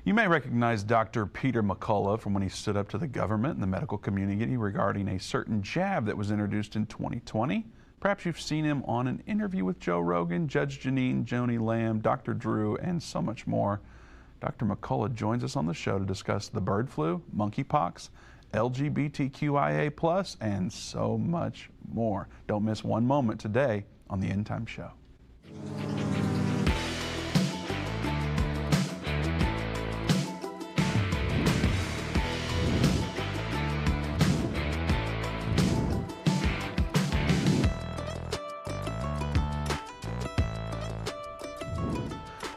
You may recognize Dr. Peter McCullough from when he stood up to the government and the medical community regarding a certain jab that was introduced in 2020. Perhaps you've seen him on an interview with Joe Rogan, Judge Jeanine, Joni Lamb, Dr. Drew, and so much more. Dr. McCullough joins us on the show to discuss the bird flu, monkeypox, LGBTQIA+, and so much more. Don't miss one moment today on the Endtime Show.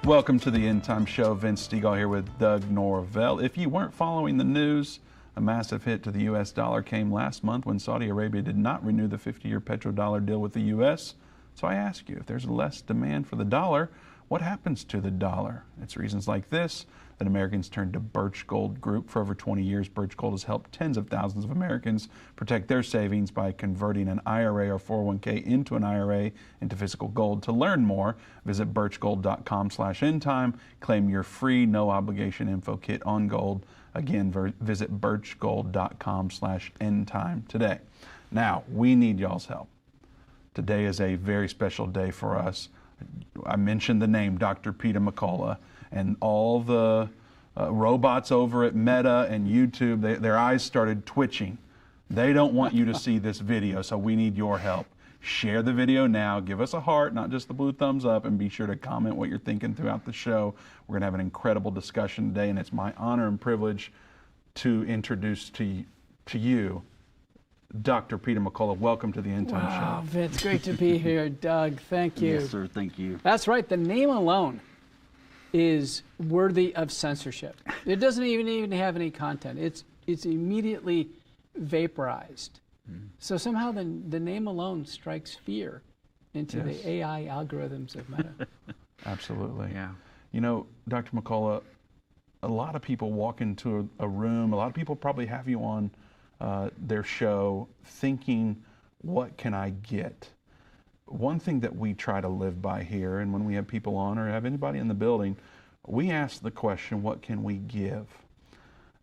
Welcome to the Endtime Show. Vince Stegall here with Doug Norvell. If you weren't following the news, a massive hit to the U.S. dollar came last month when Saudi Arabia did not renew the 50-year petrodollar deal with the U.S. So I ask you, if there's less demand for the dollar, what happens to the dollar? It's reasons like this that Americans turned to Birch Gold Group. For over 20 years, Birch Gold has helped tens of thousands of Americans protect their savings by converting an IRA or 401k into an IRA into physical gold. To learn more, visit birchgold.com/endtime. Claim your free, no obligation info kit on gold. Again, visit birchgold.com/endtime today. Now, we need y'all's help. Today is a very special day for us. I mentioned the name Dr. Peter McCullough, and all the robots over at Meta and YouTube, their eyes started twitching. They don't want you to see this video, so we need your help. Share the video now, give us a heart, not just the blue thumbs up, and be sure to comment what you're thinking throughout the show. We're going to have an incredible discussion today, and it's my honor and privilege to introduce to you Dr. Peter McCullough. Welcome to the Endtime Show. Wow, Vince, great to be here. Doug, thank you. Yes, sir, thank you. That's right, the name alone is worthy of censorship. It doesn't even have any content. It's immediately vaporized. So somehow the name alone strikes fear into the AI algorithms of Meta. Absolutely. Yeah. You know, Dr. McCullough, a lot of people walk into a room, a lot of people probably have you on their show thinking, what can I get? One thing that we try to live by here, and when we have people on or have anybody in the building, we ask the question, what can we give?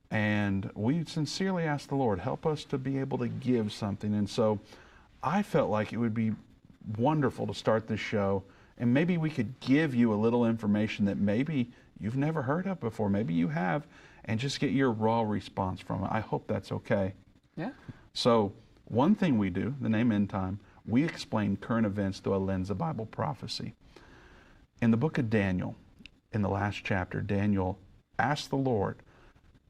And we sincerely ask the Lord, help us to be able to give something. And so I felt like it would be wonderful to start this show, and maybe we could give you a little information that maybe you've never heard of before, maybe you have, and just get your raw response from it. I hope that's okay. Yeah. So one thing we do, the name End Time, we explain current events through a lens of Bible prophecy. In the book of Daniel, in the last chapter, Daniel asked the Lord,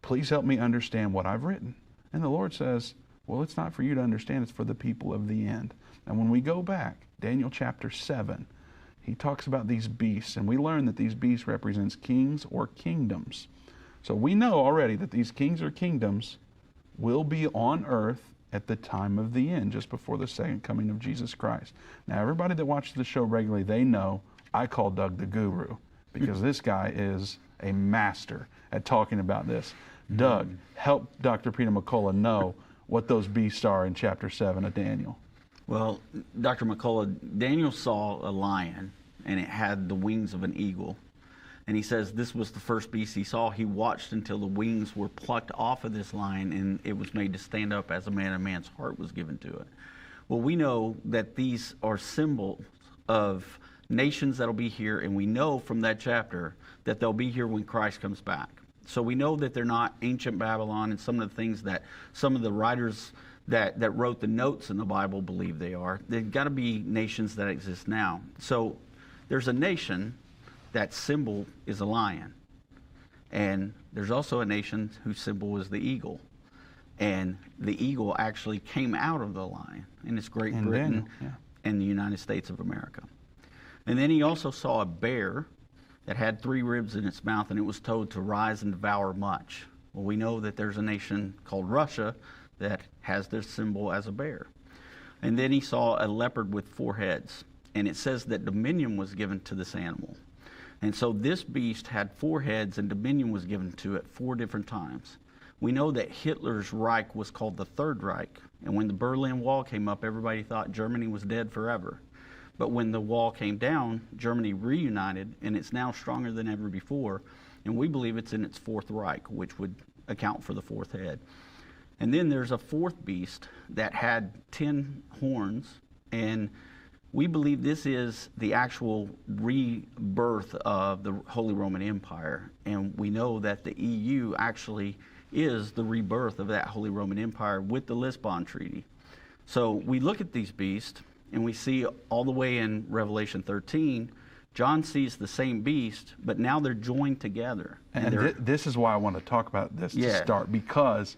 please help me understand what I've written. And the Lord says, well, it's not for you to understand, it's for the people of the end. And when we go back, Daniel chapter 7, he talks about these beasts, and we learn that these beasts represents kings or kingdoms. So we know already that these kings or kingdoms will be on earth at the time of the end, just before the second coming of Jesus Christ. Now, everybody that watches the show regularly, they know I call Doug the guru, because this guy is a master at talking about this. Doug, help Dr. Peter McCullough know what those beasts are in chapter 7 of Daniel. Well, Dr. McCullough, Daniel saw a lion, and it had the wings of an eagle. And he says this was the first beast he saw. He watched until the wings were plucked off of this lion, and it was made to stand up as a man, and man's heart was given to it. Well, we know that these are symbols of nations that'll be here, and we know from that chapter that they'll be here when Christ comes back. So we know that they're not ancient Babylon and some of the things that some of the writers that wrote the notes in the Bible believe they are. They've got to be nations that exist now. So there's a nation that symbol is a lion. And there's also a nation whose symbol is the eagle. And the eagle actually came out of the lion, and it's Great Britain and the United States of America. And then he also saw a bear that had 3 ribs in its mouth, and it was told to rise and devour much. Well, we know that there's a nation called Russia that has their symbol as a bear. And then he saw a leopard with 4 heads, and it says that dominion was given to this animal. And so this beast had 4 heads, and dominion was given to it 4 different times. We know that Hitler's Reich was called the Third Reich, and when the Berlin Wall came up, everybody thought Germany was dead forever. But when the wall came down, Germany reunited, and it's now stronger than ever before. and we believe it's in its fourth Reich, which would account for the fourth head. And then there's a fourth beast that had 10 horns, and we believe this is the actual rebirth of the Holy Roman Empire. And we know that the EU actually is the rebirth of that Holy Roman Empire with the Lisbon Treaty. So we look at these beasts, and we see all the way in Revelation 13, John sees the same beast, but now they're joined together. And this is why I want to talk about this to start, because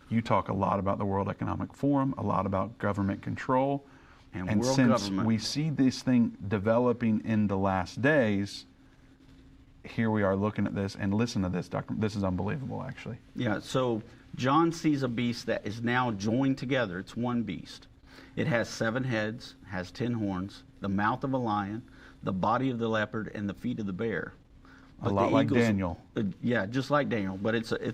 you talk a lot about the World Economic Forum, a lot about government control. And world since government. we see this thing developing in the last days, here we are looking at this, and listen to this, Doctor. This is unbelievable, actually. Yeah, so John sees a beast that is now joined together. It's one beast. It has 7 heads, has 10 horns, the mouth of a lion, the body of the leopard, and the feet of the bear. A lot like Daniel. Yeah, just like Daniel, but it's a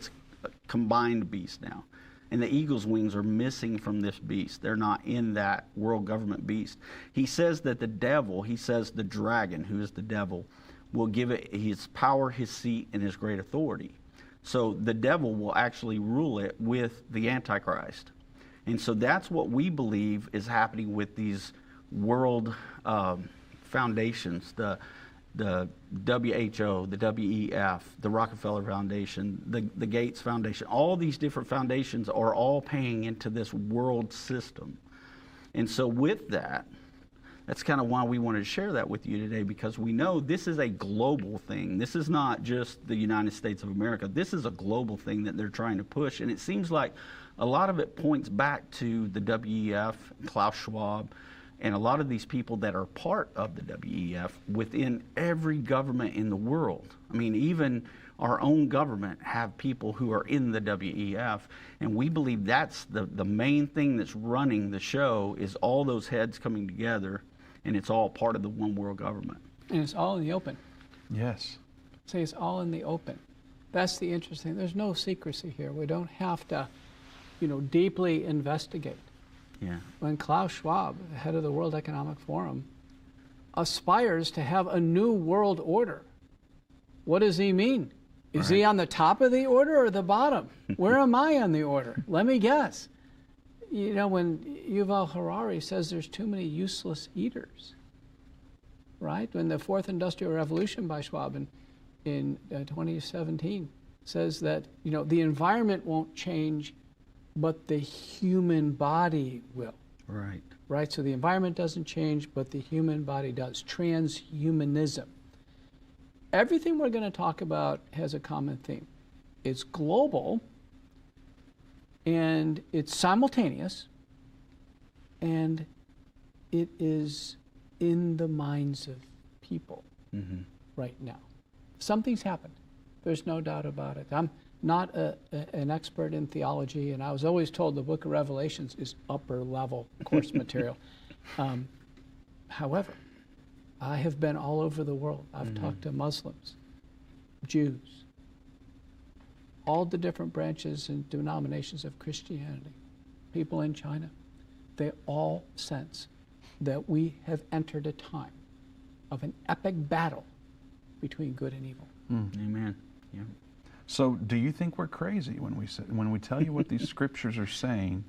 combined beast now. And the eagle's wings are missing from this beast. They're not in that world government beast. He says that the devil, he says the dragon, who is the devil, will give it his power, his seat, and his great authority. So the devil will actually rule it with the Antichrist. And so that's what we believe is happening with these world foundations, the WHO, the WEF, the Rockefeller Foundation, the Gates Foundation. All these different foundations are all paying into this world system. And so with that, that's kind of why we wanted to share that with you today, because we know this is a global thing. This is not just the United States of America. This is a global thing that they're trying to push. And it seems like a lot of it points back to the WEF, Klaus Schwab, and a lot of these people that are part of the WEF within every government in the world. I mean, even our own government have people who are in the WEF, and we believe that's the main thing that's running the show, is all those heads coming together, and it's all part of the one world government. And it's all in the open. Yes. Say it's all in the open. That's the interesting. There's no secrecy here. We don't have to, deeply investigate. Yeah. When Klaus Schwab, the head of the World Economic Forum, aspires to have a new world order, what does he mean? Is he on the top of the order or the bottom? Where am I on the order? Let me guess. When Yuval Harari says there's too many useless eaters, right? When the Fourth Industrial Revolution by Schwab in 2017 says that, the environment won't change, but the human body will. Right. Right? So the environment doesn't change, but the human body does. Transhumanism. Everything we're going to talk about has a common theme. It's global, and it's simultaneous, and it is in the minds of people right now. Something's happened. There's no doubt about it. I'm not an expert in theology, and I was always told the book of Revelations is upper level course material. However, I have been all over the world. I've talked to Muslims, Jews, all the different branches and denominations of Christianity, people in China. They all sense that we have entered a time of an epic battle between good and evil. Amen. Yeah. So do you think we're crazy when we tell you what these scriptures are saying?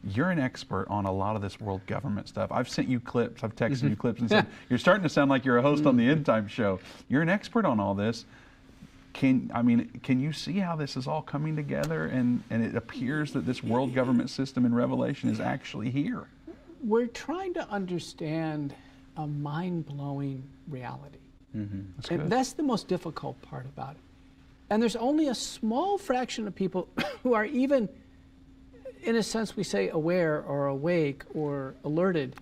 You're an expert on a lot of this world government stuff. I've sent you clips. I've texted you clips and said, you're starting to sound like you're a host on the Endtime Show. You're an expert on all this. Can you see how this is all coming together, and it appears that this world government system in Revelation is actually here? We're trying to understand a mind-blowing reality. And that's the most difficult part about it. And there's only a small fraction of people who are even, in a sense, we say aware or awake or alerted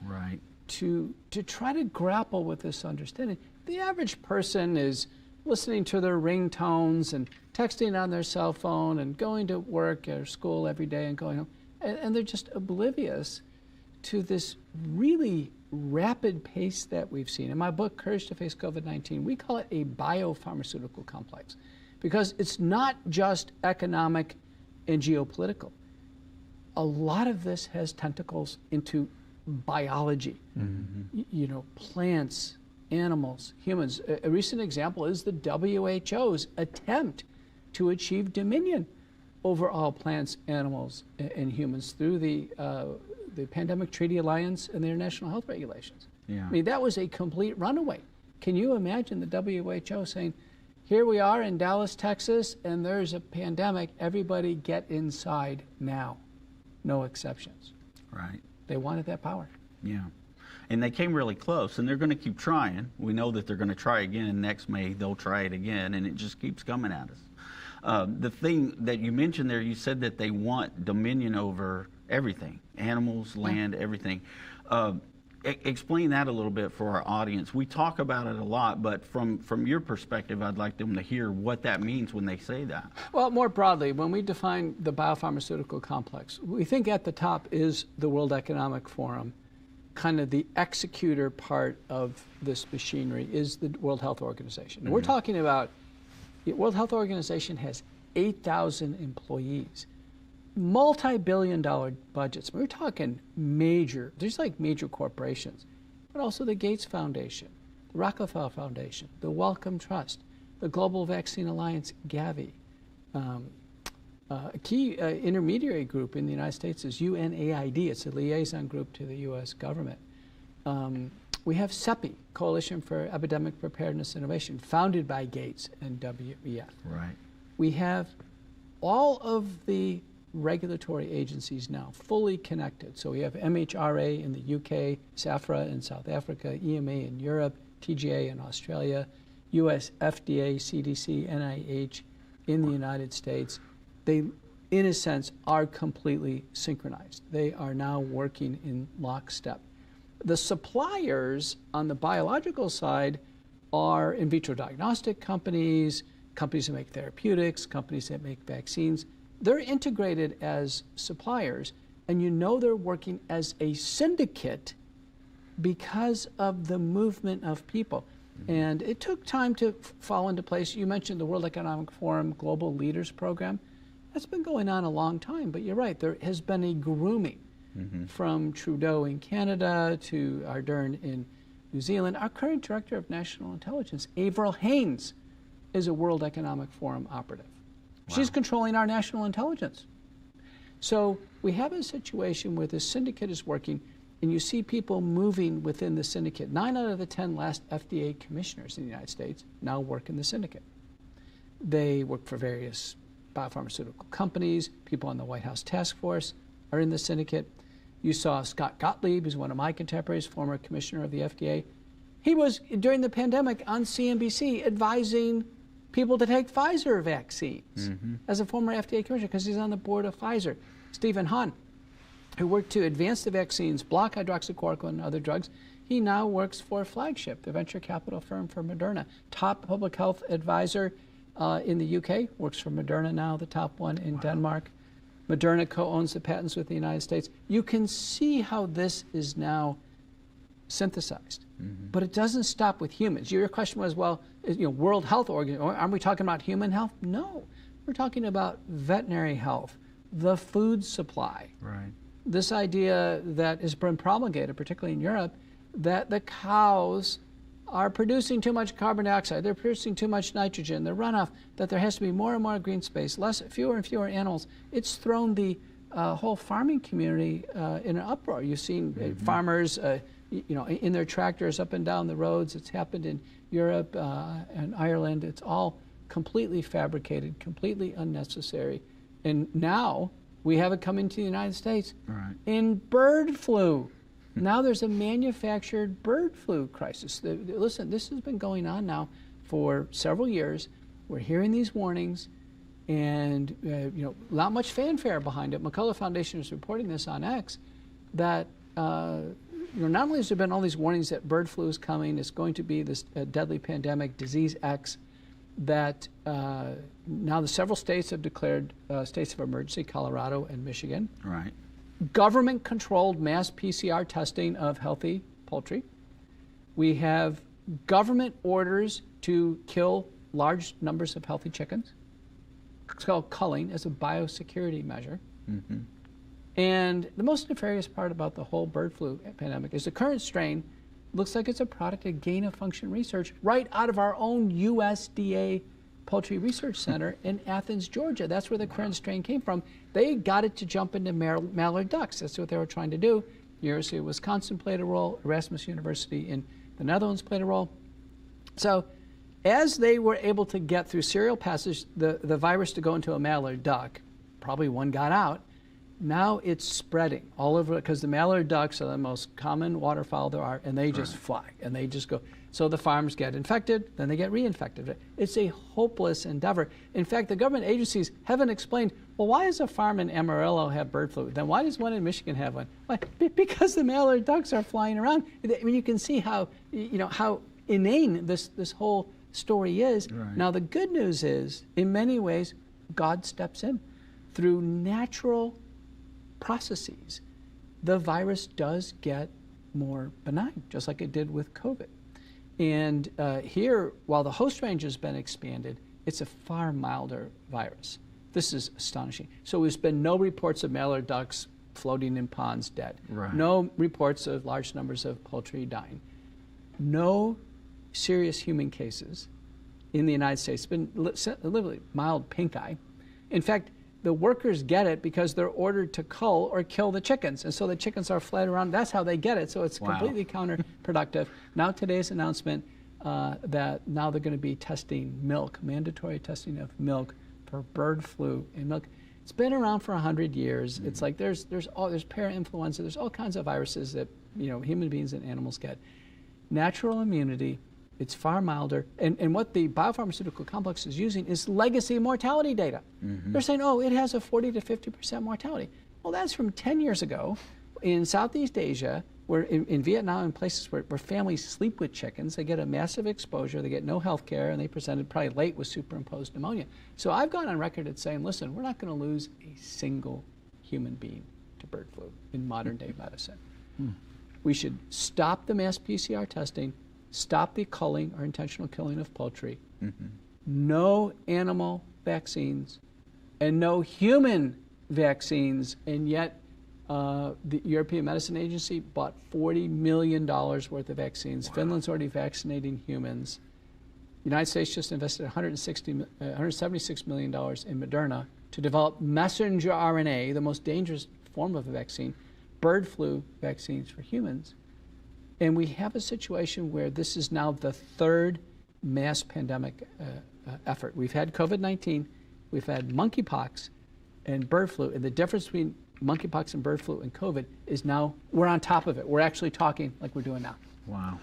to try to grapple with this understanding. The average person is listening to their ringtones and texting on their cell phone and going to work or school every day and going home. And they're just oblivious to this really rapid pace that we've seen. In my book, Courage to Face COVID-19, we call it a biopharmaceutical complex, because it's not just economic and geopolitical. A lot of this has tentacles into biology, plants, animals, humans. A recent example is the WHO's attempt to achieve dominion over all plants, animals, and humans through the Pandemic Treaty Alliance and the international health regulations. Yeah. I mean, that was a complete runaway. Can you imagine the WHO saying, here we are in Dallas, Texas, and there's a pandemic. Everybody get inside now. No exceptions. Right. They wanted that power. Yeah. And they came really close, and they're going to keep trying. We know that they're going to try again. Next May, they'll try it again, and it just keeps coming at us. The thing that you mentioned there, you said that they want dominion over everything, animals, land, everything. Explain that a little bit for our audience. We talk about it a lot, but from your perspective, I'd like them to hear what that means when they say that. Well, more broadly, when we define the biopharmaceutical complex, we think at the top is the World Economic Forum. Kind of the executor part of this machinery is the World Health Organization. Mm-hmm. We're talking about, the World Health Organization has 8,000 employees. Multi-billion-dollar budgets. We're talking major, there's like major corporations, but also the Gates Foundation, the Rockefeller Foundation, the Wellcome Trust, the Global Vaccine Alliance, Gavi. A key intermediary group in the United States is UNAID. It's a liaison group to the U.S. government. We have CEPI, Coalition for Epidemic Preparedness Innovation, founded by Gates and WEF. Right. We have all of the regulatory agencies now fully connected. So we have MHRA in the UK, SAFRA in South Africa, EMA in Europe, TGA in Australia, US FDA, CDC, NIH in the United States. They, in a sense, are completely synchronized. They are now working in lockstep. The suppliers on the biological side are in vitro diagnostic companies, companies that make therapeutics, companies that make vaccines. They're integrated as suppliers, and you know they're working as a syndicate because of the movement of people. Mm-hmm. And it took time to fall into place. You mentioned the World Economic Forum Global Leaders Program. That's been going on a long time, but you're right, there has been a grooming from Trudeau in Canada to Ardern in New Zealand. Our current Director of National Intelligence, Avril Haines, is a World Economic Forum operative. Wow. She's controlling our national intelligence. So we have a situation where the syndicate is working, and you see people moving within the syndicate. 9 out of the 10 last FDA commissioners in the United States now work in the syndicate. They work for various biopharmaceutical companies. People on the White House task force are in the syndicate. You saw Scott Gottlieb, who's one of my contemporaries, former commissioner of the FDA. He was, during the pandemic, on CNBC advising people to take Pfizer vaccines as a former FDA commissioner because he's on the board of Pfizer. Stephen Hahn, who worked to advance the vaccines, block hydroxychloroquine and other drugs, he now works for Flagship, the venture capital firm for Moderna. Top public health advisor in the UK, works for Moderna now, the top one in Denmark. Moderna co-owns the patents with the United States. You can see how this is now synthesized. But it doesn't stop with humans. Your question was, well, World Health Organization, aren't we talking about human health? No, we're talking about veterinary health, the food supply. Right. This idea that has been promulgated, particularly in Europe, that the cows are producing too much carbon dioxide, they're producing too much nitrogen, the runoff, that there has to be more and more green space, fewer and fewer animals. It's thrown the whole farming community in an uproar. You've seen farmers in their tractors up and down the roads. It's happened in Europe and Ireland. It's all completely fabricated, completely unnecessary. And now we have it coming to the United States in bird flu. Now there's a manufactured bird flu crisis. Listen, this has been going on now for several years. We're hearing these warnings, and not much fanfare behind it. McCullough Foundation is reporting this on X, that not only has there been all these warnings that bird flu is coming, it's going to be this deadly pandemic, disease X, that now the several states have declared states of emergency, Colorado and Michigan. Right. Government-controlled mass PCR testing of healthy poultry. We have government orders to kill large numbers of healthy chickens. It's called culling as a biosecurity measure. And the most nefarious part about the whole bird flu pandemic is the current strain looks like it's a product of gain-of-function research right out of our own USDA Poultry Research Center in Athens, Georgia. That's where the current strain came from. They got it to jump into mallard ducks. That's what they were trying to do. University of Wisconsin played a role. Erasmus University in the Netherlands played a role. So as they were able to get through serial passage the virus to go into a mallard duck, probably one got out, now it's spreading all over, because the mallard ducks are the most common waterfowl there are, and they just fly, and they just go. So the farms get infected, then they get reinfected. It's a hopeless endeavor. In fact, the government agencies haven't explained, well, why does a farm in Amarillo have bird flu? Then why does one in Michigan have one? Why? Because the mallard ducks are flying around. I mean, you can see how, how inane this whole story is. Right. Now, the good news is, in many ways, God steps in. Through natural processes, the virus does get more benign, just like it did with COVID. And here, while the host range has been expanded, it's a far milder virus. This is astonishing. So there's been no reports of mallard ducks floating in ponds dead. Right. No reports of large numbers of poultry dying. No serious human cases in the United States. It's been literally mild pink eye. In fact, the workers get it because they're ordered to cull or kill the chickens. And so the chickens are fled around. That's how they get it. So it's completely counterproductive. Now today's announcement that now they're going to be testing milk, mandatory testing of milk for bird flu in milk. It's been around for 100 years. It's like there's parainfluenza. There's all kinds of viruses that human beings and animals get. Natural immunity. It's far milder. And what the biopharmaceutical complex is using is legacy mortality data. They're saying, oh, it has a 40 to 50% mortality. Well, that's from 10 years ago in Southeast Asia, where in Vietnam and places where families sleep with chickens. They get a massive exposure. They get no health care, and they presented probably late with superimposed pneumonia. So I've gone on record at saying, listen, we're not going to lose a single human being to bird flu in modern day medicine. We should stop the mass PCR testing, stop the culling or intentional killing of poultry, no animal vaccines, and no human vaccines. And yet the European Medicine Agency bought $40 million worth of vaccines. Wow. Finland's already vaccinating humans. The United States just invested $176 million in Moderna to develop messenger RNA, the most dangerous form of a vaccine, bird flu vaccines for humans. And we have a situation where this is now the third mass pandemic effort. We've had COVID-19, we've had monkeypox and bird flu, and the difference between monkeypox and bird flu and COVID is now we're on top of it. We're actually talking like we're doing now. Wow.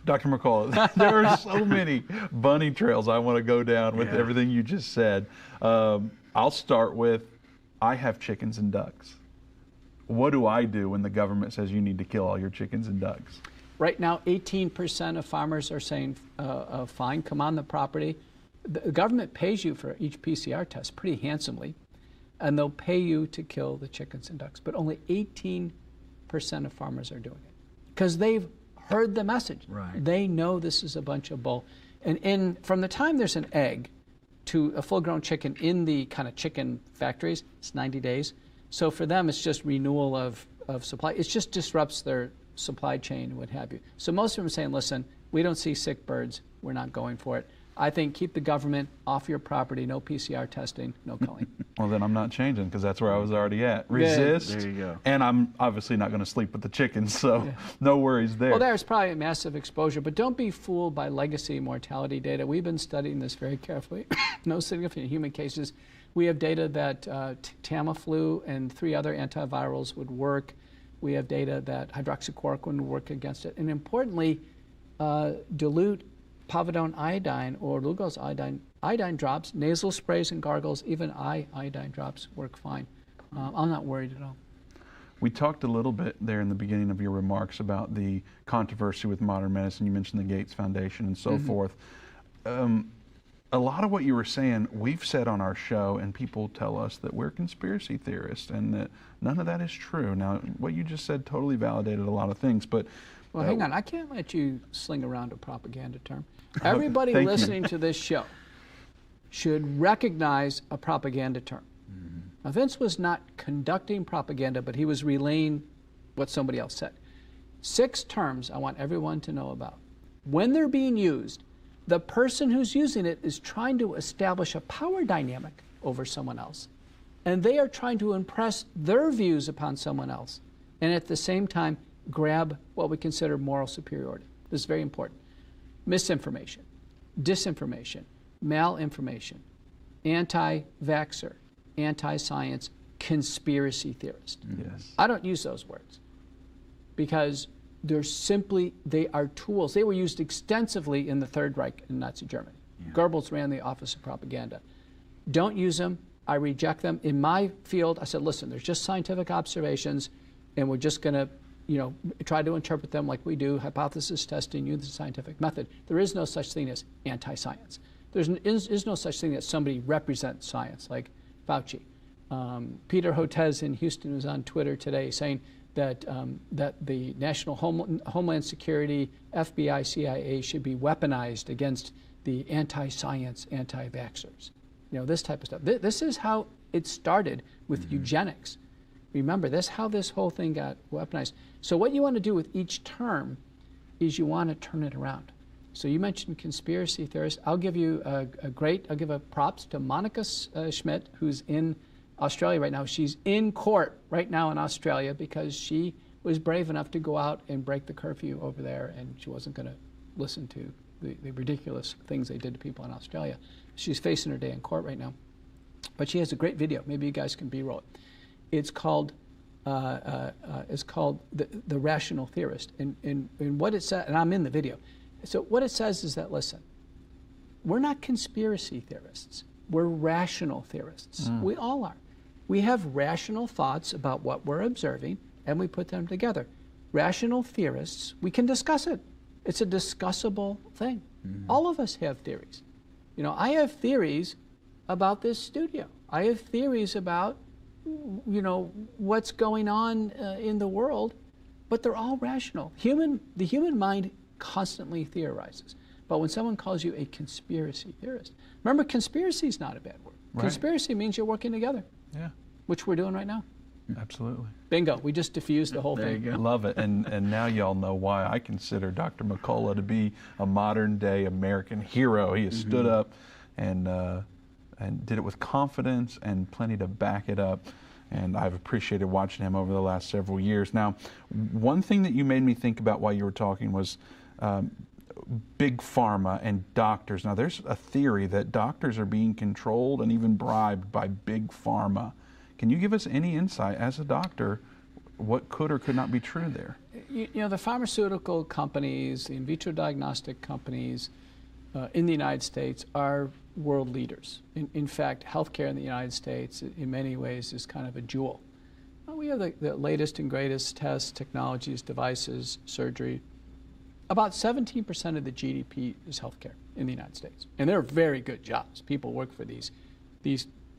Dr. McCullough, there are so many bunny trails I want to go down with everything you just said. I'll start with, I have chickens and ducks. What do I do when the government says you need to kill all your chickens and ducks? Right now, 18% of farmers are saying, fine, come on the property. The government pays you for each PCR test pretty handsomely, and they'll pay you to kill the chickens and ducks. But only 18% of farmers are doing it because they've heard the message. Right. They know this is a bunch of bull. And from the time there's an egg to a full-grown chicken in the kind of chicken factories, it's 90 days. So for them, it's just renewal of supply. It just disrupts their supply chain and what have you. So most of them are saying, listen, we don't see sick birds. We're not going for it. I think keep the government off your property, no PCR testing, no culling. Well, then I'm not changing because that's where I was already at. Resist. There you go. And I'm obviously not going to sleep with the chickens, so no worries there. Well, there's probably a massive exposure, but don't be fooled by legacy mortality data. We've been studying this very carefully. No significant human cases. We have data that Tamiflu and 3 other antivirals would work. We have data that hydroxychloroquine would work against it. And importantly, dilute povidone iodine or glucose iodine drops, nasal sprays and gargles, even iodine drops work fine. I'm not worried at all. We talked a little bit there in the beginning of your remarks about the controversy with modern medicine. You mentioned the Gates Foundation and so forth. A lot of what you were saying, we've said on our show, and people tell us that we're conspiracy theorists and that none of that is true. Now, what you just said totally validated a lot of things, but... Well, hang on. I can't let you sling around a propaganda term. Everybody listening to this show should recognize a propaganda term. Now, Vince was not conducting propaganda, but he was relaying what somebody else said. 6 terms I want everyone to know about. When they're being used, the person who's using it is trying to establish a power dynamic over someone else. And they are trying to impress their views upon someone else. And at the same time, grab what we consider moral superiority. This is very important. Misinformation, disinformation, malinformation, anti-vaxxer, anti-science, conspiracy theorist. Yes. I don't use those words because they are tools. They were used extensively in the Third Reich in Nazi Germany. Yeah. Goebbels ran the Office of Propaganda. Don't use them. I reject them. In my field, I said, listen, there's just scientific observations, and we're just going to try to interpret them like we do, hypothesis testing, use the scientific method. There is no such thing as anti-science. There is no such thing that somebody represents science, like Fauci. Peter Hotez in Houston was on Twitter today saying that the National Homeland Security, FBI, CIA should be weaponized against the anti-science, anti-vaxxers. This type of stuff. This is how it started with eugenics. Remember, that's how this whole thing got weaponized. So what you want to do with each term is you want to turn it around. So you mentioned conspiracy theorists. I'll give you I'll give a props to Monica Schmidt, who's in Australia right now. She's in court right now in Australia because she was brave enough to go out and break the curfew over there, and she wasn't going to listen to the ridiculous things they did to people in Australia. She's facing her day in court right now. But she has a great video. Maybe you guys can B-roll it. It's called The Rational Theorist. And what it says, and I'm in the video. So what it says is that, listen, we're not conspiracy theorists. We're rational theorists. We all are. We have rational thoughts about what we're observing, and we put them together. Rational theorists, we can discuss it. It's a discussable thing. All of us have theories. I have theories about this studio. I have theories about what's going on in the world, but they're all rational. The human mind constantly theorizes. But when someone calls you a conspiracy theorist, remember, conspiracy is not a bad word. Right. Conspiracy means you're working together. Yeah. Which we're doing right now. Absolutely. Bingo. We just diffused the whole thing. There you go. Love it. And now y'all know why I consider Dr. McCullough to be a modern day American hero. He has stood up and did it with confidence and plenty to back it up. And I've appreciated watching him over the last several years. Now, one thing that you made me think about while you were talking was big pharma and doctors. Now, there's a theory that doctors are being controlled and even bribed by big pharma. Can you give us any insight as a doctor what could or could not be true there? The pharmaceutical companies, the in vitro diagnostic companies in the United States are world leaders. In fact, healthcare in the United States in many ways is kind of a jewel. We have the latest and greatest tests, technologies, devices, surgery. About 17% of the GDP is healthcare in the United States. And they're very good jobs. People work for these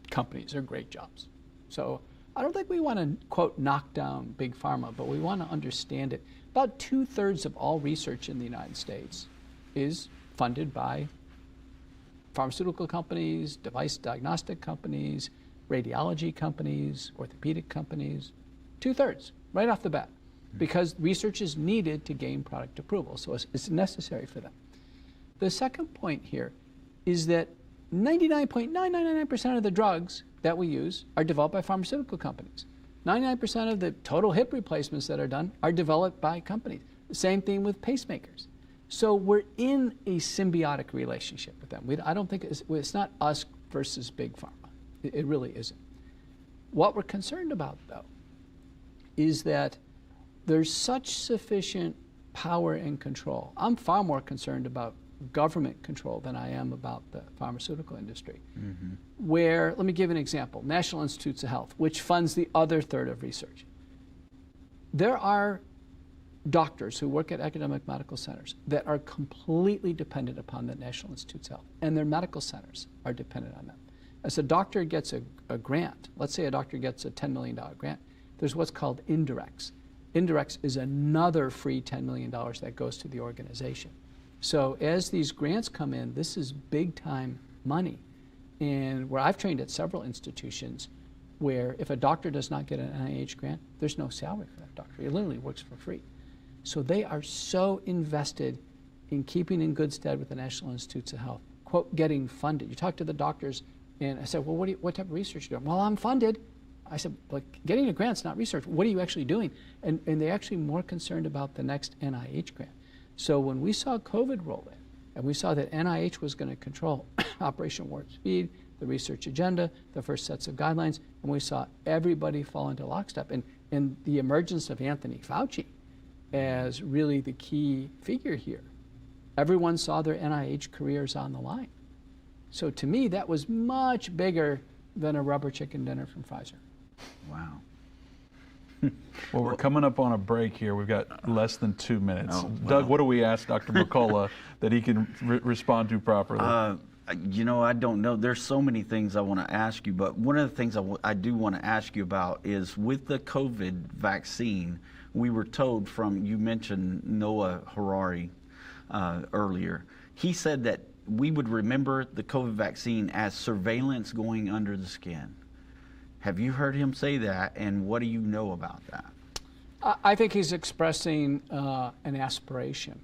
companies. They're great jobs. So I don't think we want to, quote, knock down big pharma, but we want to understand it. About 2/3 of all research in the United States is funded by pharmaceutical companies, device diagnostic companies, radiology companies, orthopedic companies. 2/3, right off the bat, because research is needed to gain product approval, so it's necessary for them. The second point here is that 99.999% of the drugs that we use are developed by pharmaceutical companies. 99% of the total hip replacements that are done are developed by companies. The same thing with pacemakers. So we're in a symbiotic relationship with them. I don't think it's not us versus big pharma. It really isn't. What we're concerned about, though, is that there's such sufficient power and control. I'm far more concerned about government control than I am about the pharmaceutical industry. Where, let me give an example, National Institutes of Health, which funds the other third of research. There are doctors who work at academic medical centers that are completely dependent upon the National Institutes of Health, and their medical centers are dependent on them. As a doctor gets a grant, let's say a doctor gets a $10 million grant, there's what's called indirects. Indirects is another free $10 million that goes to the organization. So as these grants come in, this is big time money. And where I've trained at several institutions where if a doctor does not get an NIH grant, there's no salary for that doctor. He literally works for free. So they are so invested in keeping in good stead with the National Institutes of Health, quote, getting funded. You talk to the doctors, and I said, well, what type of research are you doing? Well, I'm funded. I said, like, getting a grant's not research. What are you actually doing? And they're actually more concerned about the next NIH grant. So when we saw COVID roll in, and we saw that NIH was going to control Operation Warp Speed, the research agenda, the first sets of guidelines, and we saw everybody fall into lockstep. And the emergence of Anthony Fauci as really the key figure here. Everyone saw their NIH careers on the line. So to me, that was much bigger than a rubber chicken dinner from Pfizer. Wow. Well, we're coming up on a break here. We've got less than 2 minutes. Oh, well. Doug, what do we ask Dr. McCullough that he can respond to properly? You know, I don't know. There's so many things I want to ask you, but one of the things I do want to ask you about is with the COVID vaccine, we were told from, you mentioned Noah Harari earlier. He said that we would remember the COVID vaccine as surveillance going under the skin. Have you heard him say that, and what do you know about that? I think he's expressing an aspiration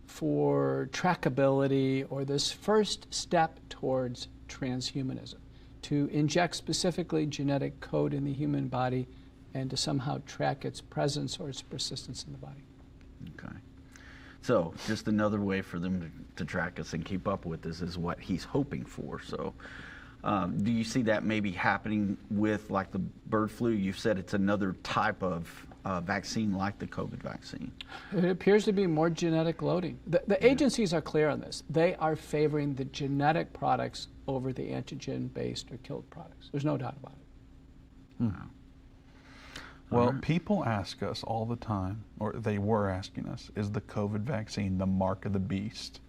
for trackability, or this first step towards transhumanism, to inject specifically genetic code in the human body and to somehow track its presence or its persistence in the body. Okay. So just another way for them to track us and keep up with us is what he's hoping for. So do you see that maybe happening with like the bird flu? You said it's another type of vaccine like the COVID vaccine. It appears to be more genetic loading. The agencies are clear on this. They are favoring the genetic products over the antigen-based or killed products. There's no doubt about it. Wow. Well, people ask us all the time, or they were asking us, is the COVID vaccine the mark of the beast?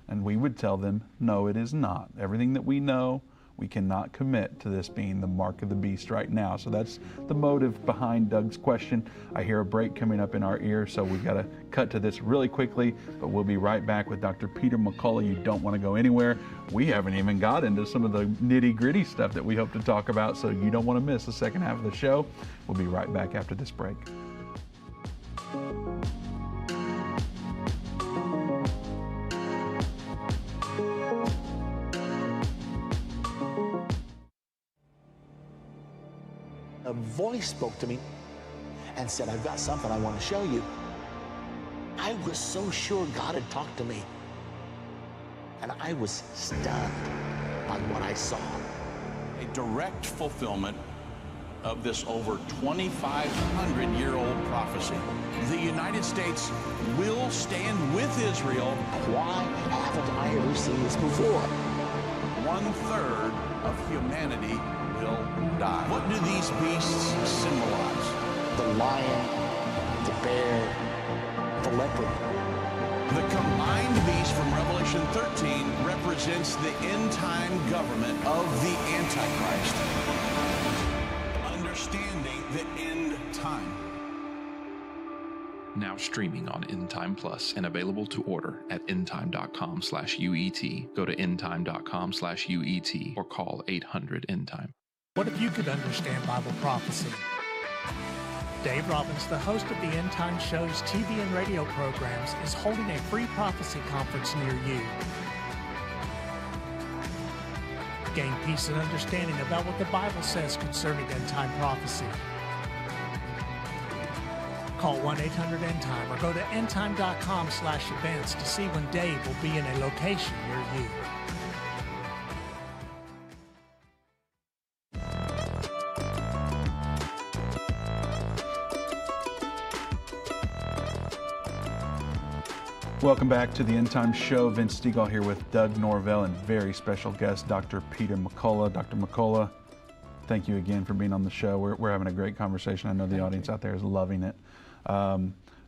And we would tell them, no, it is not. Everything that we know, we cannot commit to this being the mark of the beast right now. So that's the motive behind Doug's question. I hear a break coming up in our ear, so we've got to cut to this really quickly, but we'll be right back with Dr. Peter McCullough. You don't want to go anywhere. We haven't even got into some of the nitty-gritty stuff that we hope to talk about, so you don't want to miss the second half of the show. We'll be right back after this break. A voice spoke to me and said, I've got something I want to show you. I was so sure God had talked to me. And I was stunned by what I saw. A direct fulfillment of this over 2,500-year-old prophecy. The United States will stand with Israel. Why haven't I ever seen this before? 1/3 of humanity will die. What do these beasts symbolize? The lion, the bear, the leopard. The combined beast from Revelation 13 represents the end-time government of the Antichrist. Understanding the end time. Now streaming on Endtime Plus and available to order at endtime.com/UET. Go to endtime.com/UET or call 800-ENDTIME. What if you could understand Bible prophecy? Dave Robbins, the host of the Endtime Show's TV and radio programs, is holding a free prophecy conference near you. Gain peace and understanding about what the Bible says concerning end-time prophecy. Call 1-800-ENDTIME or go to endtime.com/events to see when Dave will be in a location near you. Welcome back to the Endtime Show. Vince Stegall here with Doug Norvell and very special guest, Dr. Peter McCullough. Dr. McCullough, thank you again for being on the show. We're having a great conversation. I know the audience out there is loving it.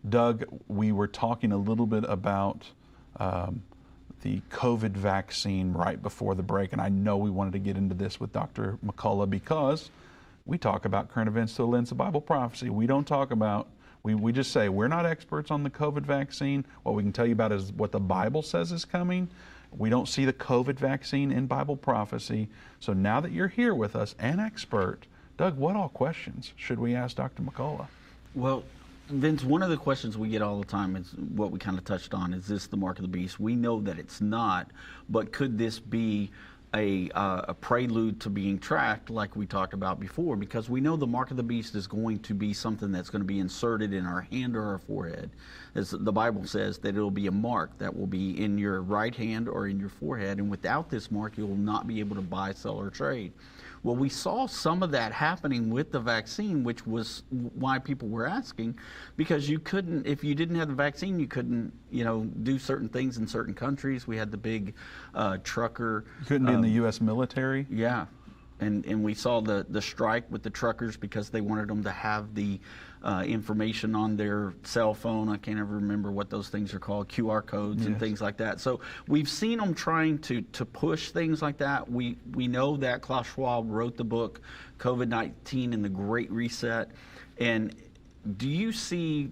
Doug, we were talking a little bit about the COVID vaccine right before the break, and I know we wanted to get into this with Dr. McCullough because we talk about current events through the lens of Bible prophecy. We don't talk about, we just say we're not experts on the COVID vaccine. What we can tell you about is what the Bible says is coming. We don't see the COVID vaccine in Bible prophecy. So now that you're here with us, an expert, Doug, what all questions should we ask Dr. McCullough? Well, Vince, one of the questions we get all the time is what we kind of touched on. Is this the mark of the beast? We know that it's not, but could this be a prelude to being tracked like we talked about before? Because we know the mark of the beast is going to be something that's going to be inserted in our hand or our forehead. As the Bible says, that it'll be a mark that will be in your right hand or in your forehead, and without this mark, you will not be able to buy, sell, or trade. Well, we saw some of that happening with the vaccine, which was why people were asking, because you couldn't, if you didn't have the vaccine, you couldn't, do certain things in certain countries. We had the big trucker. You couldn't be in the U.S. military. Yeah, and we saw the strike with the truckers because they wanted them to have the information on their cell phone. I can't ever remember what those things are called, QR codes and things like that. So we've seen them trying to push things like that. We know that Klaus Schwab wrote the book COVID-19 and the Great Reset. And do you see,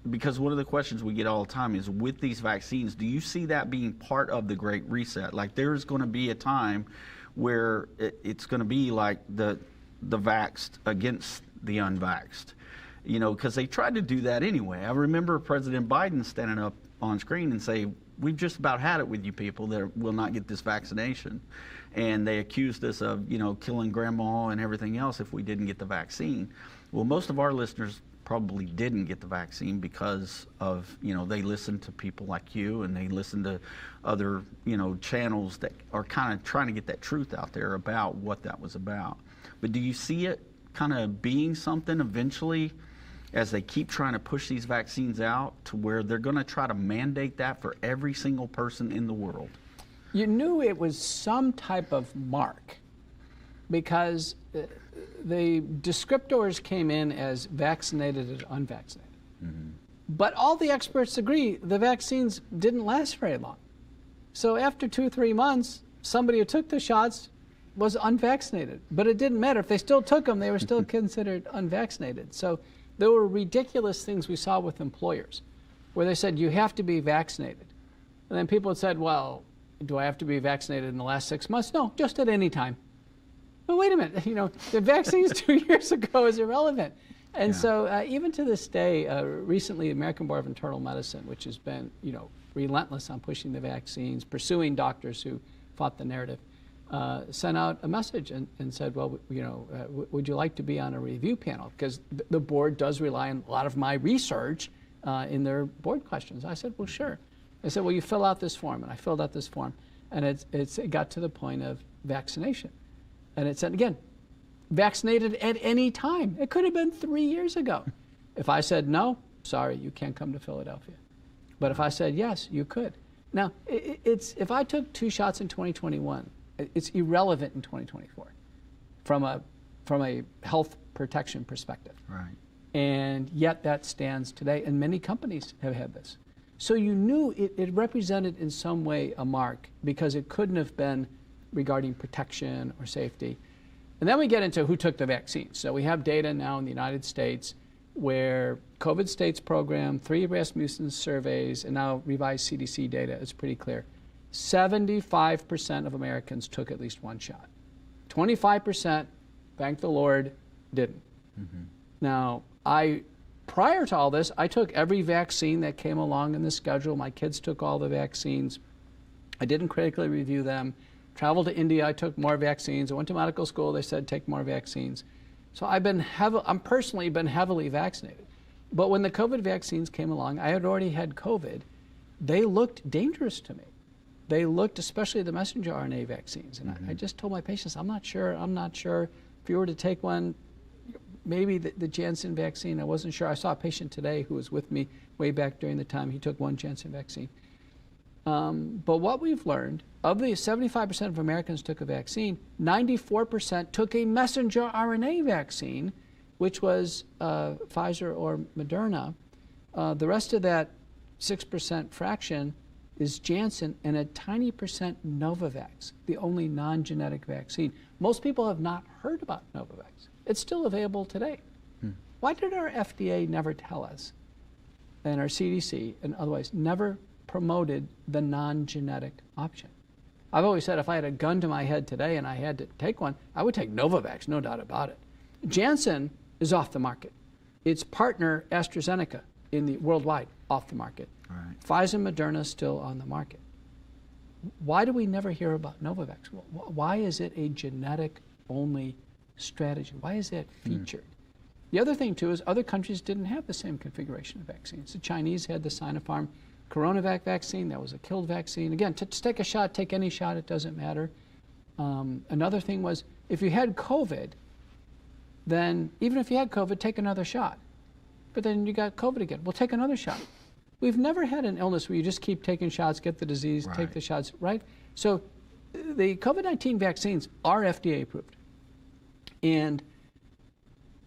because one of the questions we get all the time is with these vaccines, do you see that being part of the Great Reset? Like there's going to be a time where it's going to be like the vaxxed against the unvaxxed. Because they tried to do that anyway. I remember President Biden standing up on screen and say, we've just about had it with you people that will not get this vaccination. And they accused us of, killing grandma and everything else if we didn't get the vaccine. Well, most of our listeners probably didn't get the vaccine because of, they listened to people like you and they listened to other, channels that are kind of trying to get that truth out there about what that was about. But do you see it kind of being something eventually as they keep trying to push these vaccines out to where they're going to try to mandate that for every single person in the world? You knew it was some type of mark because the descriptors came in as vaccinated and unvaccinated. Mm-hmm. But all the experts agree the vaccines didn't last very long. So after 2 or 3 months, somebody who took the shots was unvaccinated. But it didn't matter. If they still took them, they were still considered unvaccinated. So there were ridiculous things we saw with employers where they said, you have to be vaccinated. And then people had said, well, do I have to be vaccinated in the last 6 months? No, just at any time. But wait a minute, the vaccines 2 years ago is irrelevant. And so even to this day, recently, the American Board of Internal Medicine, which has been, relentless on pushing the vaccines, pursuing doctors who fought the narrative, sent out a message and said, well, would you like to be on a review panel? Because the board does rely on a lot of my research in their board questions. I said, well, sure. They said, well, you fill out this form. And I filled out this form. And it got to the point of vaccination. And it said, again, vaccinated at any time. It could have been 3 years ago. If I said no, sorry, you can't come to Philadelphia. But if I said yes, you could. Now, if I took 2 shots in 2021, it's irrelevant in 2024 from a health protection perspective. Right. And yet that stands today, and many companies have had this. So you knew it represented in some way a mark because it couldn't have been regarding protection or safety. And then we get into who took the vaccine. So we have data now in the United States where COVID States program, 3 Rasmussen surveys, and now revised CDC data is pretty clear. 75% of Americans took at least 1 shot. 25%, thank the Lord, didn't. Mm-hmm. Now, prior to all this, I took every vaccine that came along in the schedule. My kids took all the vaccines. I didn't critically review them. Traveled to India, I took more vaccines. I went to medical school, they said take more vaccines. So I'm personally been heavily vaccinated. But when the COVID vaccines came along, I had already had COVID. They looked dangerous to me. They looked, especially the messenger RNA vaccines. And I just told my patients, I'm not sure. If you were to take one, maybe the Janssen vaccine, I wasn't sure. I saw a patient today who was with me way back during the time he took 1 Janssen vaccine. But what we've learned, of the 75% of Americans took a vaccine, 94% took a messenger RNA vaccine, which was Pfizer or Moderna. The rest of that 6% fraction is Janssen and a tiny percent Novavax, the only non-genetic vaccine. Most people have not heard about Novavax. It's still available today. Why did our FDA never tell us, and our CDC and otherwise never promoted the non-genetic option? I've always said if I had a gun to my head today and I had to take one, I would take Novavax, no doubt about it. Janssen is off the market. its partner AstraZeneca in the worldwide off the market. Right. Pfizer, Moderna still on the market. Why do we never hear about Novavax? Why is it a genetic-only strategy? Why is that featured? The other thing, too, is other countries didn't have the same configuration of vaccines. The Chinese had the Sinopharm Coronavac vaccine. That was a killed vaccine. Again, to take a shot, take any shot, it doesn't matter. Another thing was, if you had COVID, then even if you had COVID, take another shot. But then you got COVID again. Well, take another shot. We've never had an illness where you just keep taking shots, get the disease, take the shots, right? So the COVID-19 vaccines are FDA approved. And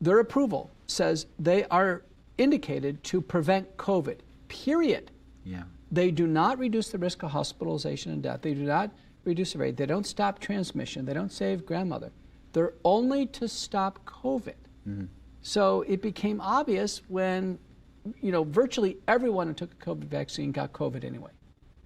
their approval says they are indicated to prevent COVID, period. Yeah. They do not reduce the risk of hospitalization and death. They do not reduce the rate. They don't stop transmission. They don't save grandmother. They're only to stop COVID. So it became obvious when, virtually everyone who took a COVID vaccine got COVID anyway.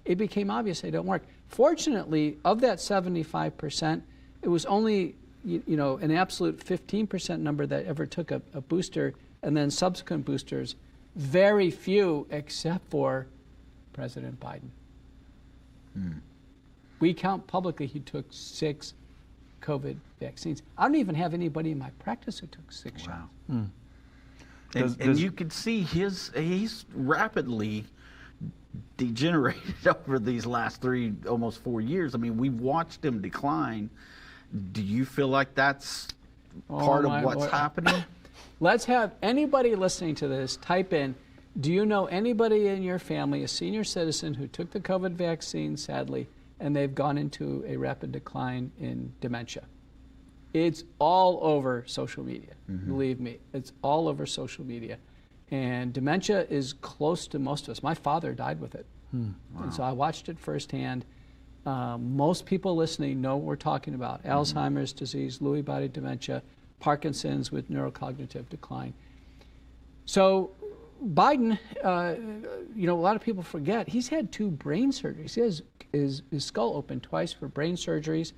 It became obvious they don't work. Fortunately, of that 75%, it was only, an absolute 15% number that ever took a booster, and then subsequent boosters, very few except for President Biden. We count publicly he took 6 COVID vaccines. I don't even have anybody in my practice who took 6 shots. And you can see he's rapidly degenerated over these last almost 4 years. I mean, we've watched him decline. Do you feel like that's part of what's happening? Let's have anybody listening to this type in, do you know anybody in your family, a senior citizen, who took the COVID vaccine, sadly, and they've gone into a rapid decline in dementia? It's all over social media. Believe me, it's all over social media. And dementia is close to most of us. My father died with it. And so I watched it firsthand. Most people listening know what we're talking about. Alzheimer's disease, Lewy body dementia, Parkinson's with neurocognitive decline. So Biden, a lot of people forget, he's had 2 brain surgeries. He has his skull open twice for brain surgeries.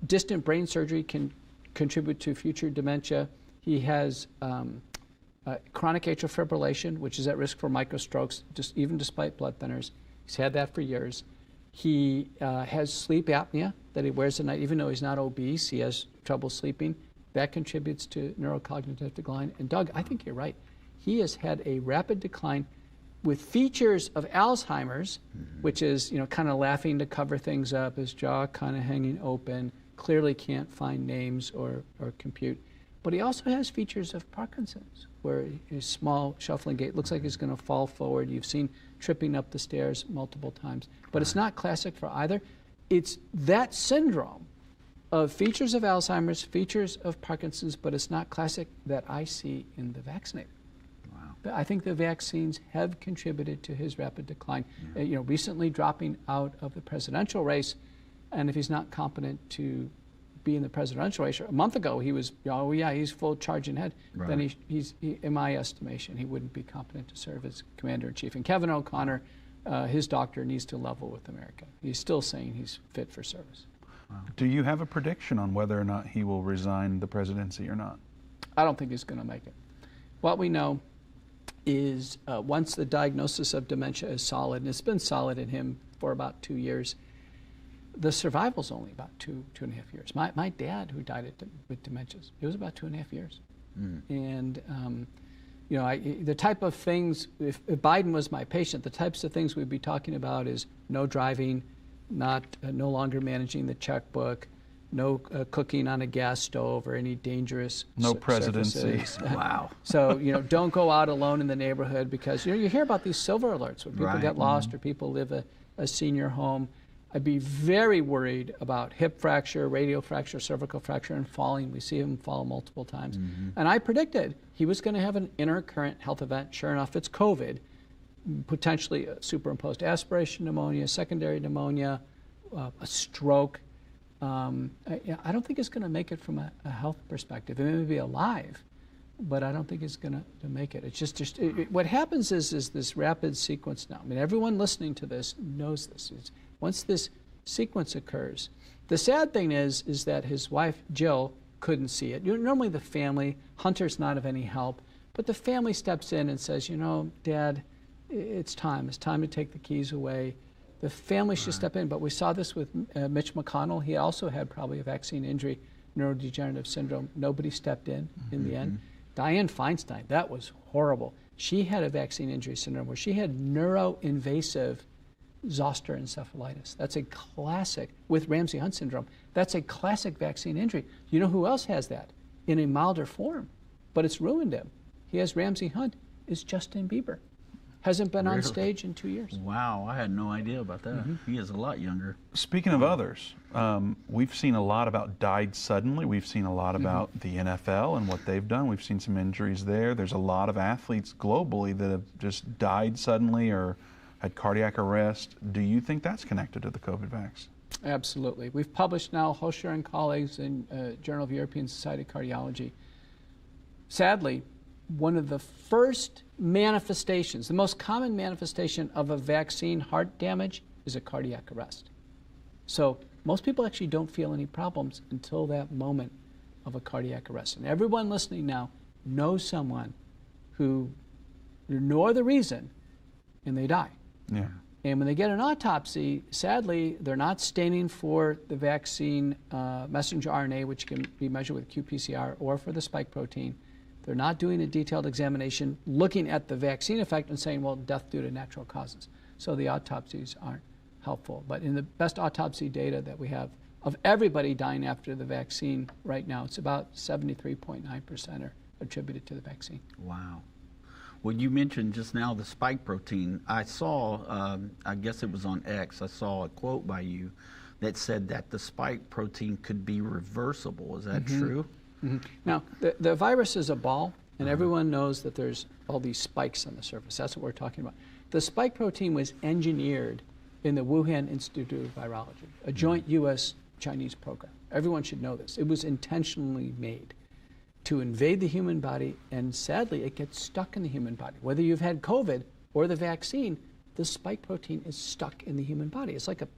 Distant brain surgery can contribute to future dementia. He has chronic atrial fibrillation, which is at risk for microstrokes, even despite blood thinners. He's had that for years. He has sleep apnea that he wears at night. Even though he's not obese, he has trouble sleeping. That contributes to neurocognitive decline. And Doug, I think you're right. He has had a rapid decline with features of Alzheimer's, which is, kind of laughing to cover things up, his jaw kind of hanging open, clearly can't find names or compute. But he also has features of Parkinson's, where his small shuffling gait looks like he's going to fall forward. You've seen tripping up the stairs multiple times. But it's not classic for either. It's that syndrome of features of Alzheimer's, features of Parkinson's, but it's not classic that I see in the vaccinated. Wow. I think the vaccines have contributed to his rapid decline. Recently dropping out of the presidential race, and if he's not competent to be in the presidential race, a month ago he was, he's full charging ahead. Right. Then he's, in my estimation, he wouldn't be competent to serve as commander-in-chief. And Kevin O'Connor, his doctor, needs to level with America. He's still saying he's fit for service. Wow. Do you have a prediction on whether or not he will resign the presidency or not? I don't think he's going to make it. What we know is once the diagnosis of dementia is solid, and it's been solid in him for about 2 years, the survival's only about two and a half years. My dad, who died with dementias, it was about 2.5 years. And the type of things, if Biden was my patient, the types of things we'd be talking about is no driving, no longer managing the checkbook, no cooking on a gas stove or any dangerous presidency. Wow. So, don't go out alone in the neighborhood, because, you hear about these silver alerts when people get lost or people live a senior home. I'd be very worried about hip fracture, radial fracture, cervical fracture, and falling. We see him fall multiple times. And I predicted he was going to have an intercurrent health event. Sure enough, it's COVID, potentially a superimposed aspiration pneumonia, secondary pneumonia, a stroke. I don't think he's going to make it from a health perspective. He may be alive, but I don't think he's going to make it. It's just what happens is this rapid sequence now. I mean, everyone listening to this knows this. Once this sequence occurs, the sad thing is that his wife, Jill, couldn't see it. Normally the family, Hunter's not of any help, But the family steps in and says, you know, Dad, it's time. It's time to take the keys away. The family should step in. But we saw this with Mitch McConnell. He also had probably a vaccine injury, neurodegenerative syndrome. Nobody stepped in the end. Dianne Feinstein, that was horrible. She had a vaccine injury syndrome where she had neuroinvasive zoster encephalitis. That's a classic, with Ramsay-Hunt syndrome. That's a classic vaccine injury. You know who else has that? In a milder form, but it's ruined him. He has Ramsay-Hunt, is Justin Bieber. Hasn't been on stage in 2 years. Wow, I had no idea about that. He is a lot younger. Speaking of others, we've seen a lot about died suddenly. We've seen a lot about the NFL and what they've done. We've seen some injuries there. There's a lot of athletes globally that have just died suddenly or had cardiac arrest. Do you think that's connected to the COVID vax? Absolutely. We've published now, Hosher and colleagues in Journal of European Society of Cardiology. Sadly, one of the first manifestations, the most common manifestation of a vaccine heart damage is a cardiac arrest. So most people actually don't feel any problems until that moment of a cardiac arrest. And everyone listening now knows someone who ignore the reason and they die. Yeah. And when they get an autopsy, sadly, they're not staining for the vaccine messenger RNA, which can be measured with qPCR, or for the spike protein. They're not doing a detailed examination looking at the vaccine effect and saying, well, death due to natural causes. So the autopsies aren't helpful. But in the best autopsy data that we have of everybody dying after the vaccine right now, it's about 73.9% are attributed to the vaccine. Wow. Well, you mentioned just now the spike protein. I saw, I guess it was on X, I saw a quote by you that said that the spike protein could be reversible. Is that true? Now, the virus is a ball, and everyone knows that there's all these spikes on the surface. That's what we're talking about. The spike protein was engineered in the Wuhan Institute of Virology, a joint U.S.-Chinese program. Everyone should know this. It was intentionally made to invade the human body, and sadly, it gets stuck in the human body. Whether you've had COVID or the vaccine, the spike protein is stuck in the human body. It's like a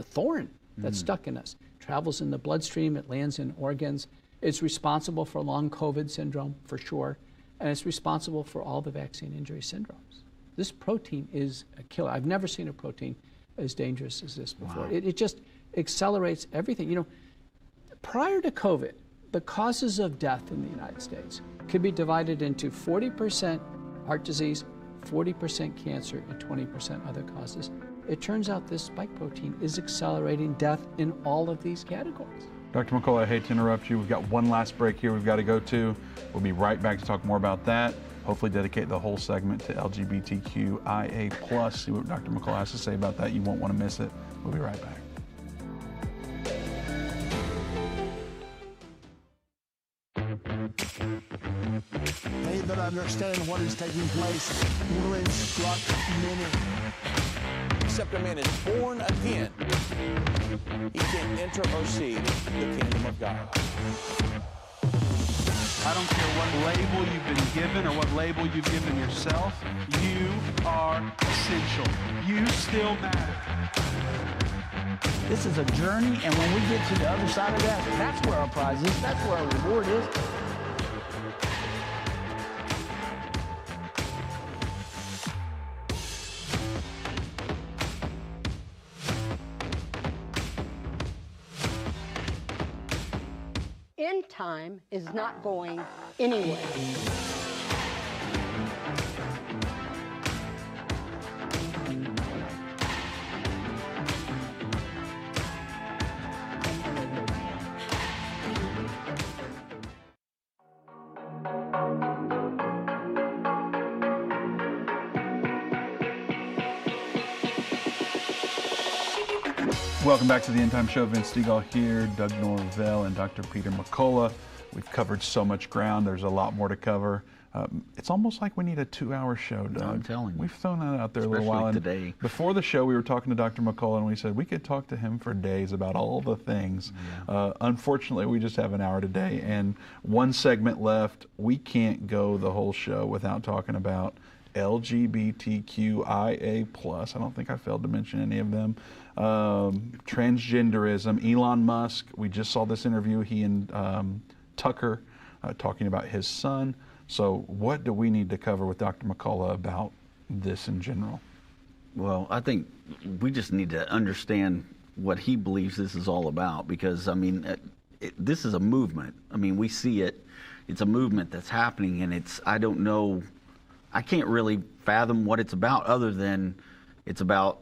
thorn that's stuck in us. Travels in the bloodstream, it lands in organs. It's responsible for long COVID syndrome, for sure, and it's responsible for all the vaccine injury syndromes. This protein is a killer. I've never seen a protein as dangerous as this before. Wow. It just accelerates everything. You know, prior to COVID, the causes of death in the United States could be divided into 40% heart disease, 40% cancer, and 20% other causes. It turns out this spike protein is accelerating death in all of these categories. Dr. McCullough, I hate to interrupt you. We've got one last break here we've got to go to. We'll be right back to talk more about that. Hopefully dedicate the whole segment to LGBTQIA+. See what Dr. McCullough has to say about that. You won't want to miss it. We'll be right back. They that understand what is taking place will instruct many. Except a man is born again, he can enter or see the kingdom of God. I don't care what label you've been given or what label you've given yourself, you are essential. You still matter. This is a journey, and when we get to the other side of that, that's where our prize is, that's where our reward is. Endtime is not going anywhere. Welcome back to the Endtime Show. Vince Stegall here, Doug Norvell, and Dr. Peter McCullough. We've covered so much ground. There's a lot more to cover. It's almost like we need a 2-hour show, Doug. I'm telling you. We've thrown that out there Especially a little while. Today. Before the show, we were talking to Dr. McCullough, and we said we could talk to him for days about all the things. Yeah. Unfortunately, we just have an hour today, and one segment left. We can't go the whole show without talking about LGBTQIA+. I don't think I failed to mention any of them. Transgenderism, Elon Musk. We just saw this interview, he and Tucker talking about his son. So what do we need to cover with Dr. McCullough about this in general? Well, I think we just need to understand what he believes this is all about, because, I mean, this is a movement. I mean, we see it. It's a movement that's happening, and I don't know, I can't really fathom what it's about other than it's about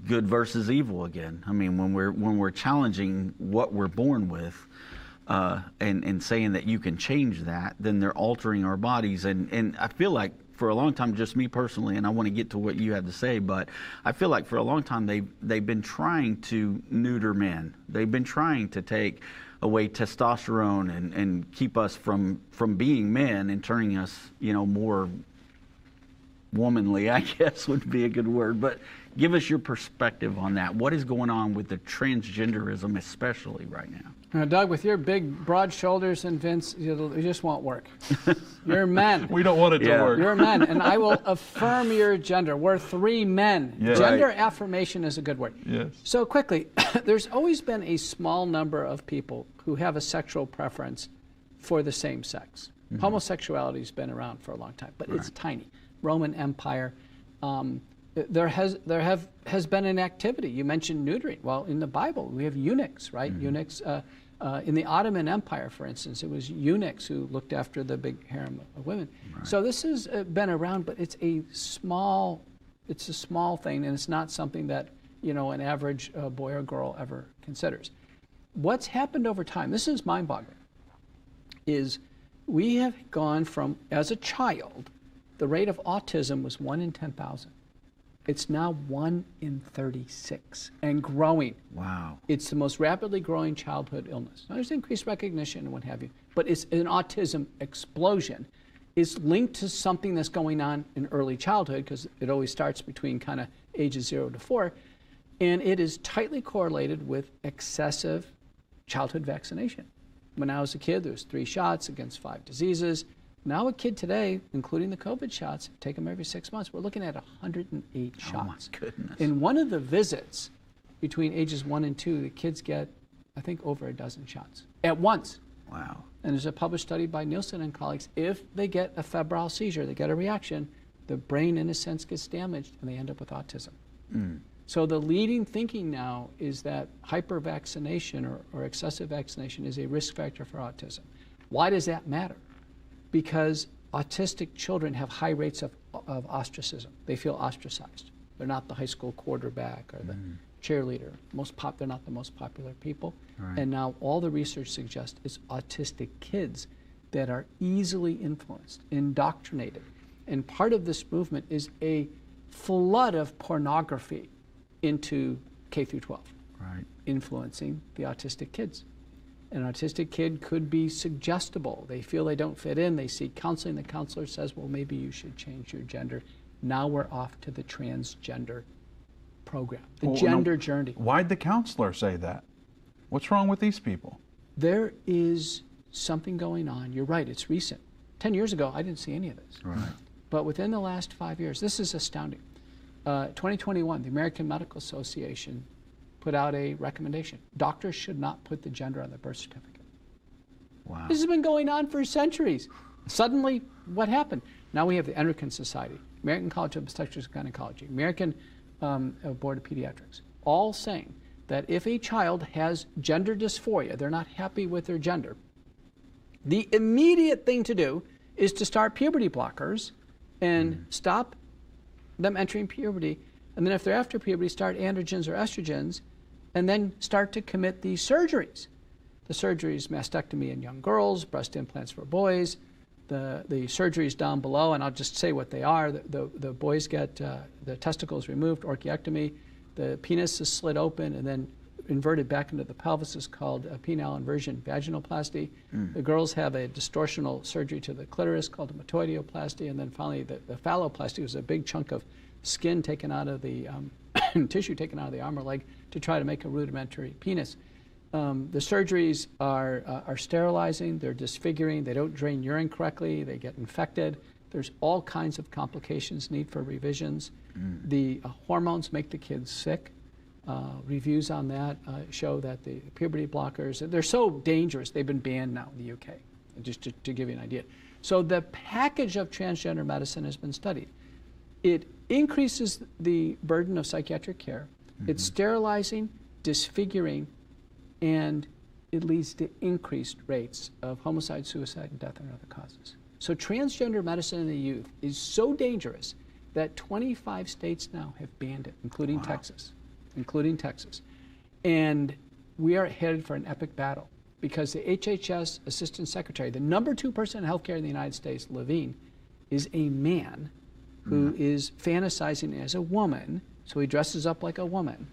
good versus evil again. I mean, when we're challenging what we're born with, and saying that you can change that, then they're altering our bodies. And I feel like for a long time, just me personally, and I want to get to what you have to say, but I feel like for a long time they've been trying to neuter men. They've been trying to take away testosterone and keep us from being men and turning us, more womanly, I guess would be a good word. But give us your perspective on that. What is going on with the transgenderism, especially right now? Doug, with your big, broad shoulders and Vince, it just won't work. You're men. We don't want it to work. You're men, and I will affirm your gender. We're 3 men. Yeah. Gender affirmation is a good word. Yes. So quickly, there's always been a small number of people who have a sexual preference for the same sex. Mm-hmm. Homosexuality has been around for a long time, but it's tiny. Roman Empire. There has been an activity. You mentioned neutering. Well, in the Bible, we have eunuchs, right? Mm-hmm. Eunuchs. In the Ottoman Empire, for instance, it was eunuchs who looked after the big harem of women. Right. So this has been around, but it's a small thing, and it's not something that an average boy or girl ever considers. What's happened over time? This is mind-boggling. Is we have gone from, as a child, the rate of autism was 1 in 10,000. It's now 1 in 36 and growing. Wow. It's the most rapidly growing childhood illness. Now, there's increased recognition and what have you, but it's an autism explosion. It's linked to something that's going on in early childhood, because it always starts between kind of ages 0 to 4, and it is tightly correlated with excessive childhood vaccination. When I was a kid, there was 3 shots against 5 diseases. Now a kid today, including the COVID shots, take them every 6 months. We're looking at 108 shots. Oh my goodness. In one of the visits between ages 1 and 2, the kids get, I think, over a dozen shots at once. Wow. And there's a published study by Nielsen and colleagues. If they get a febrile seizure, they get a reaction, the brain in a sense gets damaged and they end up with autism. Mm. So the leading thinking now is that hyper-vaccination or excessive vaccination is a risk factor for autism. Why does that matter? Because autistic children have high rates of ostracism. They feel ostracized. They're not the high school quarterback or the cheerleader. They're not the most popular people. Right. And now all the research suggests it's autistic kids that are easily influenced, indoctrinated. And part of this movement is a flood of pornography into K through 12, right, influencing the autistic kids. An autistic kid could be suggestible. They feel they don't fit in. They seek counseling. The counselor says, well, maybe you should change your gender. Now we're off to the transgender program, the gender journey. Why'd the counselor say that? What's wrong with these people? There is something going on. You're right, it's recent. 10 years ago, I didn't see any of this. Right. But within the last 5 years, this is astounding. 2021, the American Medical Association put out a recommendation. Doctors should not put the gender on the birth certificate. Wow. This has been going on for centuries. Suddenly, what happened? Now we have the Endocrine Society, American College of Obstetrics and Gynecology, American Board of Pediatrics, all saying that if a child has gender dysphoria, they're not happy with their gender, the immediate thing to do is to start puberty blockers and stop them entering puberty. And then if they're after puberty, start androgens or estrogens, and then start to commit these surgeries. The surgeries, mastectomy in young girls, breast implants for boys, the surgeries down below, and I'll just say what they are. The boys get the testicles removed, orchiectomy. The penis is slit open and then inverted back into the pelvis is called a penile inversion vaginoplasty. The girls have a distortional surgery to the clitoris called a metoidioplasty, and then finally the phalloplasty was a big chunk of skin taken out of the tissue taken out of the arm or leg to try to make a rudimentary penis. The surgeries are sterilizing, they're disfiguring, they don't drain urine correctly, they get infected. There's all kinds of complications, need for revisions. The hormones make the kids sick. Reviews on that show that the puberty blockers, they're so dangerous, they've been banned now in the UK, just to give you an idea. So the package of transgender medicine has been studied. It increases the burden of psychiatric care. It's sterilizing, disfiguring, and it leads to increased rates of homicide, suicide, and death and other causes. So transgender medicine in the youth is so dangerous that 25 states now have banned it, including Texas. And we are headed for an epic battle because the HHS Assistant Secretary, the number 2 person in healthcare in the United States, Levine, is a man who is fantasizing as a woman, so he dresses up like a woman.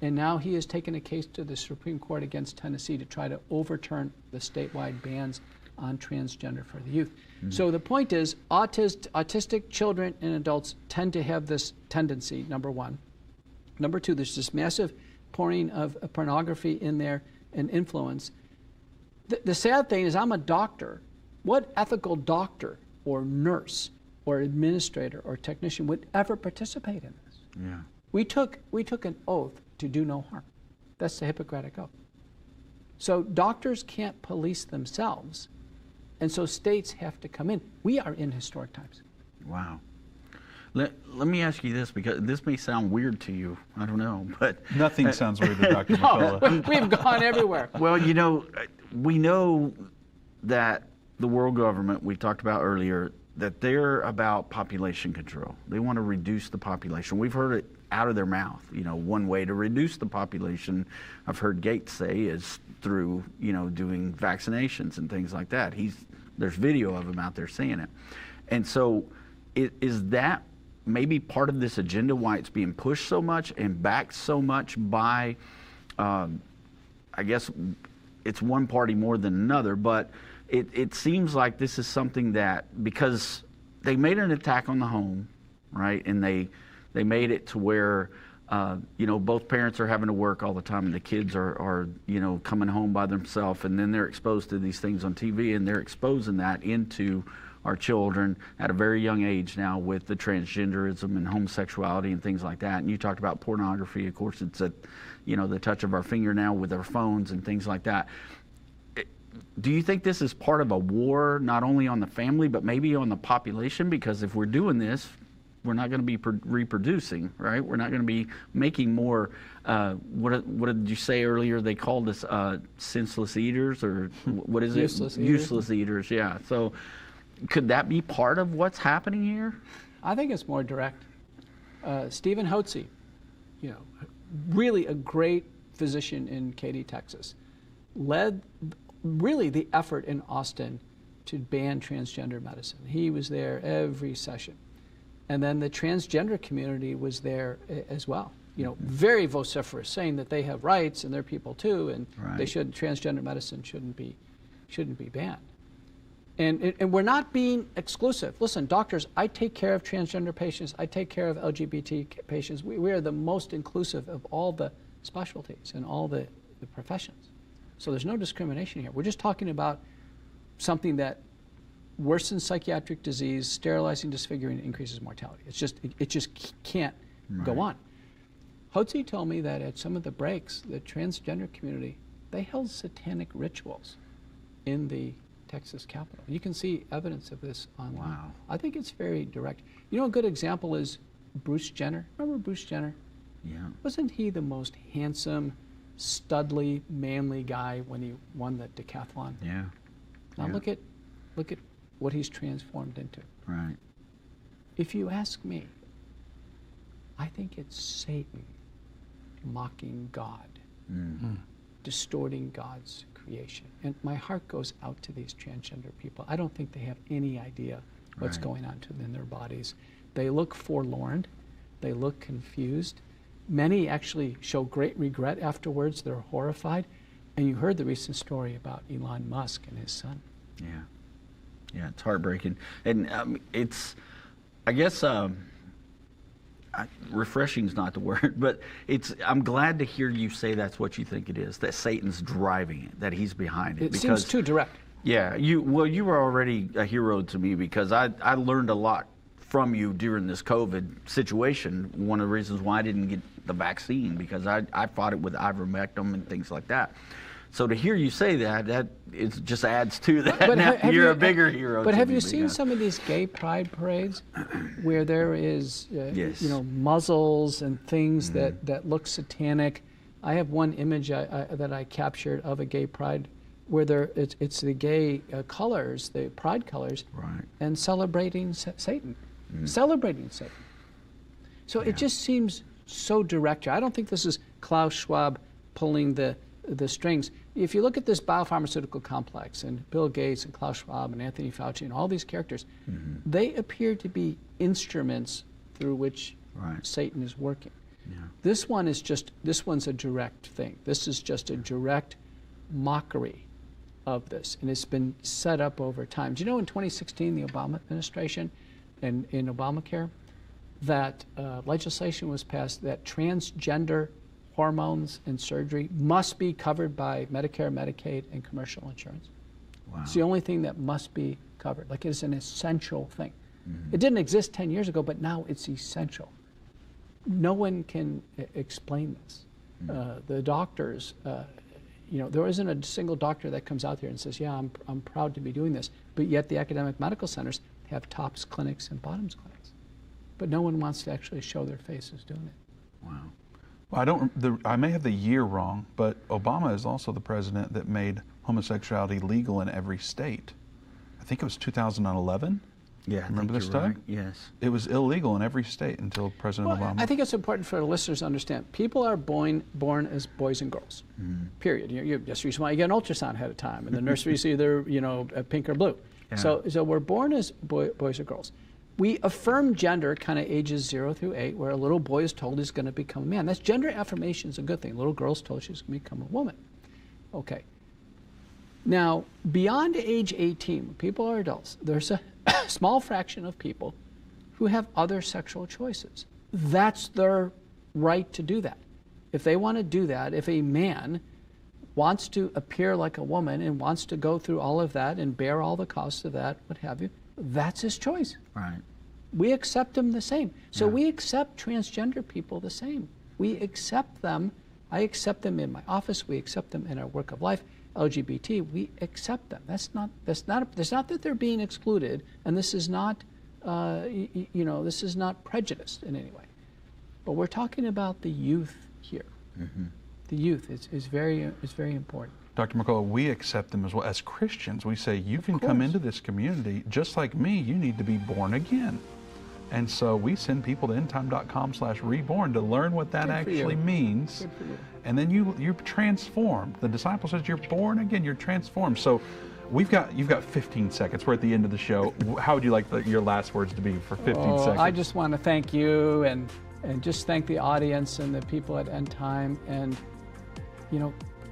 And now he has taken a case to the Supreme Court against Tennessee to try to overturn the statewide bans on transgender for the youth. So the point is, autistic children and adults tend to have this tendency, number one. Number two, there's this massive pouring of pornography in there and influence. The sad thing is, I'm a doctor. What ethical doctor or nurse or administrator or technician would ever participate in this? Yeah. We took an oath to do no harm. That's the Hippocratic Oath. So doctors can't police themselves, and so states have to come in. We are in historic times. Wow. Let me ask you this, because this may sound weird to you. I don't know, but nothing sounds weird to Dr. McCullough. We've gone everywhere. Well, you know, we know that the world government, we talked about earlier, that they're about population control. They want to reduce the population. We've heard it out of their mouth. You know, one way to reduce the population, I've heard Gates say, is through, you know, doing vaccinations and things like that. There's video of him out there saying it. And so is that maybe part of this agenda, why it's being pushed so much and backed so much by, I guess it's one party more than another, but it seems like this is something that, because they made an attack on the home, right? And they made it to where, you know, both parents are having to work all the time, and the kids are you know, coming home by themselves, and then they're exposed to these things on TV, and they're exposing that into our children at a very young age now with the transgenderism and homosexuality and things like that. And you talked about pornography. Of course, it's at, you know, the touch of our finger now with our phones and things like that. Do you think this is part of a war, not only on the family, but maybe on the population? Because if we're doing this, we're not going to be reproducing, right? We're not going to be making more, what did you say earlier? They called us senseless eaters, or what is it? Useless eaters, yeah. So could that be part of what's happening here? I think it's more direct. Stephen Hotze, you know, really a great physician in Katy, Texas, led really the effort in Austin to ban transgender medicine. He was there every session. And then the transgender community was there as well. You know, very vociferous, saying that they have rights and they're people too, and they should, transgender medicine shouldn't be banned. And we're not being exclusive. Listen, doctors, I take care of transgender patients. I take care of LGBT patients. We are the most inclusive of all the specialties and all the professions. So there's no discrimination here. We're just talking about something that worsens psychiatric disease, sterilizing, disfiguring, increases mortality. It just can't go on. Hotze told me that at some of the breaks, the transgender community, they held satanic rituals in the Texas Capitol. You can see evidence of this online. Wow. I think it's very direct. You know, a good example is Bruce Jenner. Remember Bruce Jenner? Yeah. Wasn't he the most handsome, studly, manly guy when he won the decathlon? Yeah. Now look at what he's transformed into. Right. If you ask me, I think it's Satan mocking God, distorting God's creation. And my heart goes out to these transgender people. I don't think they have any idea what's going on in their bodies. They look forlorn. They look confused. Many actually show great regret afterwards. They're horrified. And you heard the recent story about Elon Musk and his son. Yeah. Yeah, it's heartbreaking. And it's, I guess, refreshing is not the word, but I'm glad to hear you say that's what you think it is, that Satan's driving it, that he's behind it. It seems too direct. Yeah, you were already a hero to me, because I learned a lot from you during this COVID situation. One of the reasons why I didn't get the vaccine, because I fought it with ivermectin and things like that. So to hear you say that it just adds to that. But now have you're you- a bigger hero. But to have me, you big seen guy. some of these gay pride parades where there is, Yes. muzzles and things Mm-hmm. that look satanic? I have one image that I captured of a gay pride where it's the gay colors, the pride colors, Right. and celebrating Satan, celebrating Satan. So it just seems so direct. I don't think this is Klaus Schwab pulling the strings. If you look at this biopharmaceutical complex and Bill Gates and Klaus Schwab and Anthony Fauci and all these characters, they appear to be instruments through which Satan is working. Yeah. This one's a direct thing. This is just a direct mockery of this, and it's been set up over time. Do you know in 2016, the Obama administration and in Obamacare, that legislation was passed that transgender hormones and surgery must be covered by Medicare, Medicaid, and commercial insurance. Wow. It's the only thing that must be covered. Like it's an essential thing. It didn't exist 10 years ago, but now it's essential. No one can explain this. The doctors, there isn't a single doctor that comes out there and says, yeah, I'm proud to be doing this. But yet the academic medical centers have tops clinics and bottoms clinics. But no one wants to actually show their faces doing it. Wow. Well, I may have the year wrong, but Obama is also the president that made homosexuality legal in every state. I think it was 2011. Yeah, Remember this stuff? right. Yes. It was illegal in every state until President Obama. I think it's important for the listeners to understand. People are born as boys and girls. Period. You just reason why you get an ultrasound ahead of time, and the nursery's either pink or blue. Yeah. So we're born as boys or girls. We affirm gender kind of ages 0 through 8, where a little boy is told he's going to become a man. That's gender affirmation is a good thing. A little girl's told she's going to become a woman. Okay. Now, beyond age 18, when people are adults, there's a small fraction of people who have other sexual choices. That's their right to do that. If they want to do that, if a man wants to appear like a woman and wants to go through all of that and bear all the costs of that, what have you, that's his choice. Right. We accept them the same. So we accept transgender people the same. We accept them. I accept them in my office. We accept them in our work of life. LGBT, we accept them. That's not that they're being excluded, and this is not, this is not prejudiced in any way. But we're talking about the youth here. The youth is very important. Dr. McCullough, we accept them as well. As Christians, we say, you can come into this community just like me. You need to be born again. And so we send people to endtime.com/reborn to learn what that actually means. Good for you. And then you're transformed. The disciple says you're born again, you're transformed. So you've got 15 seconds. We're at the end of the show. How would you like your last words to be for 15 seconds? I just want to thank you and just thank the audience and the people at End Time. And,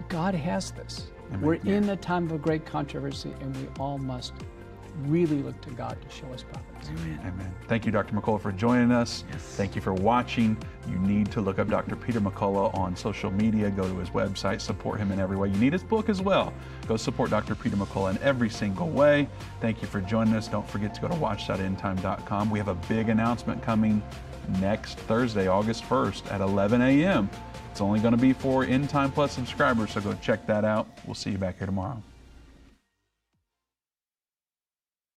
God has this. Amen. We're in a time of great controversy, and we all must really look to God to show us progress. Amen. Thank you, Dr. McCullough, for joining us. Yes. Thank you for watching. You need to look up Dr. Peter McCullough on social media. Go to his website, support him in every way. You need his book as well. Go support Dr. Peter McCullough in every single way. Thank you for joining us. Don't forget to go to watch.endtime.com. We have a big announcement coming next Thursday, August 1st at 11 a.m. It's only going to be for End Time Plus subscribers, so go check that out. We'll see you back here tomorrow.